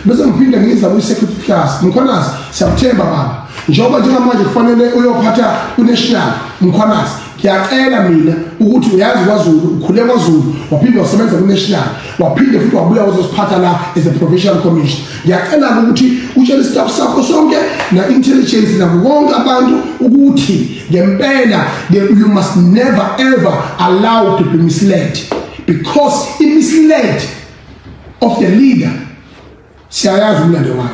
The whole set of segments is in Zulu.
bese ngiphinda ngiza ku-security class Mkhwanazi siyakuthemba baba njengoba njengamanje kufanele uyophatha unational Mkhwanazi ngiyacela mina ukuthi uyazi kwaZulu ukhule kwaZulu waphinda wasebenza ku-national waphinde futhi wabuya uzosiphatha la as a provincial commission ngiyacela ukuthi utshele staff sakho sonke na-intelligence nabo bonke abantu ukuthi ngempela you must never ever allow to be misled because i-misled of the leader siyayazi umlando wayo.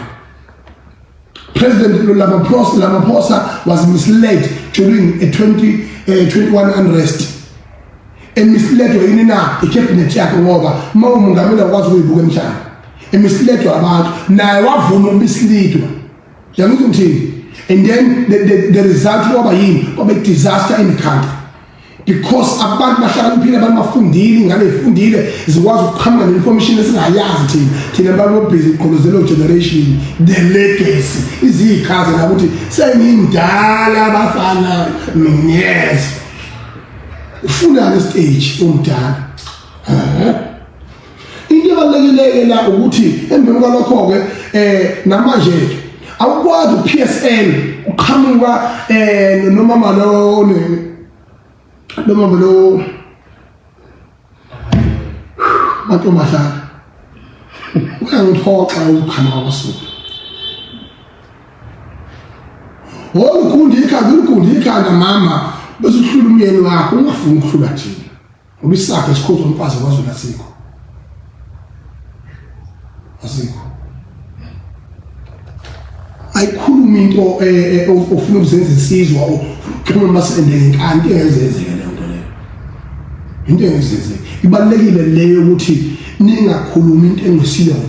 President Ramaphosa was misled during a 2021 unrest. Misled yini na icabinet yakhe ngoba umongameli akwazi ukuyibuka emhlanje. Misled abantu naye wavuma ukumislidwa. Yangizwa ngithini? And then the result waba yini? Waba disaster in the country. Because abantu bahlakaniphile abantu bafundile ingane ifundile zikwazi ukuqhamuka ne-information esingayazi thina abantu busy qolozelo generation the legacy izikhazi nakuthi sengimdala abafana yes ufuna le stage umdala into ebalulekile la ukuthi emveni kwalokho ke namanje awukwazi uPSL uqhamuka nomama lo Noma lo bantu mahlala uyangithoxa ukukhama kwaSuku ukundi ikhanda mama bese uhlula umyeni wakho ungafuni ukuhlula thina ngoba isakhe esikhotho umfazi kwaZulu asikho ayikhuluma into ofuna ukuzenza isizwa kama masendele kanti engezenzeke into engezenzeke ibalekile leyo ukuthi ningakhuluma into engisiyona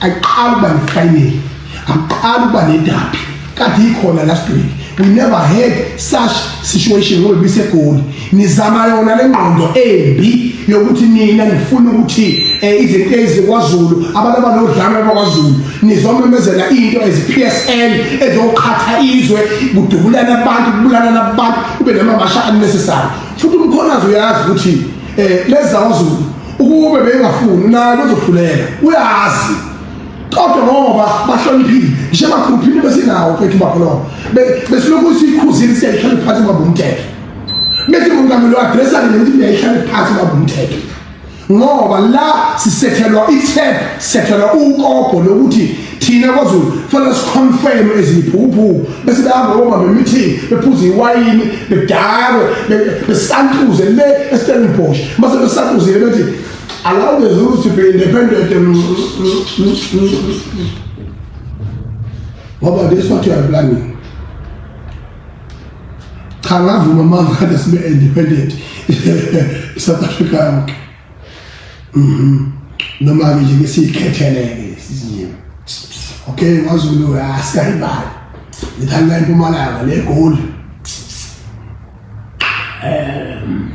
ayiqala uba nefinal aqala uba nedabi kanti ikhona last week we never had such situation ngoba bisegoli nizama yona lengqondo embi yokuthi nina nifuna ukuthi izinto ezikwaZulu abantu abanodlame abakwaZulu nizomemezela into ezi-PSL ezoqhatha izwe kudubulana abantu kubulana nabantu kube namamasha unnecessary futhi Mkhwanazi uyazi ukuthi leza kwaZulu ukube bengafuni naye bazokhuleka uyazi kodwa ngoba bahloniphile nje bakhuphile besinawo kwethu bakholo besilokhu sikhuzile siyayihlala phansi kwabumthetho bethi umongameli wa-addressa ukuthi uyayihlala phansi kwabumthetho ngoba la sisethelwa i-tap sethelwa ukobho lokuthi thina kwaZulu fanele siconfirm eziphuphu bese bahamba ngoba be-meeting bephuza iwayini bedakwe besantuze le eStellenbosch mase besantuzile bethi allow the Zulus to be independent. What about this? What you are planning? Kangavuma mama kada sibe independent. South Africa. Noma nje sikhethele ke. Okay, waZulu asikayibali. Ngithanda impumalanga le goal.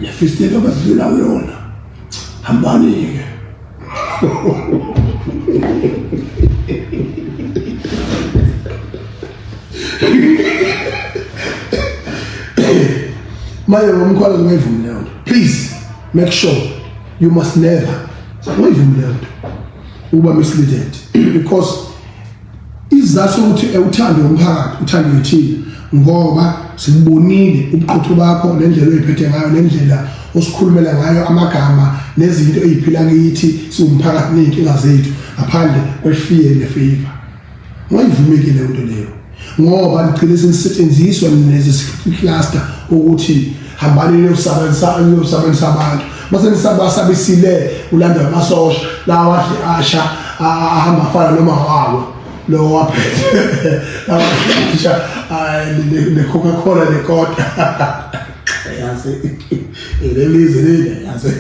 Yafistelo bazula yona. Hambani Maya Mkhwanazi ungayivumela please make sure you must never ungayivumela uba misleaded because izathu ukuthi uthando umphakathi uthando yithini ngoba sibonile ubuqotho bakho nendlela oyiphethe ngayo nendlela osikhulumela ngayo amagama nezinto eziphila kithi siwumphakathi nenkinga zethu ngaphandle kwefear nefavor ngiyivumekile into leyo ngoba ligcine selisetshenziswa lezi cluster ukuthi hambani niyosebenza abantu mase nisabasabisile ulanda amasosha lawa asha ahamba fana noma wawo lo waphethe awasha le Coca-Cola le kota yazi elelize leli yazi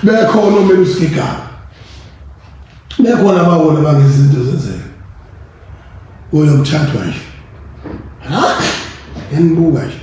bekhona umelusikigaba bekhona abawona bangezinto zenzeka uyomthathwa nje ha yanibuka nje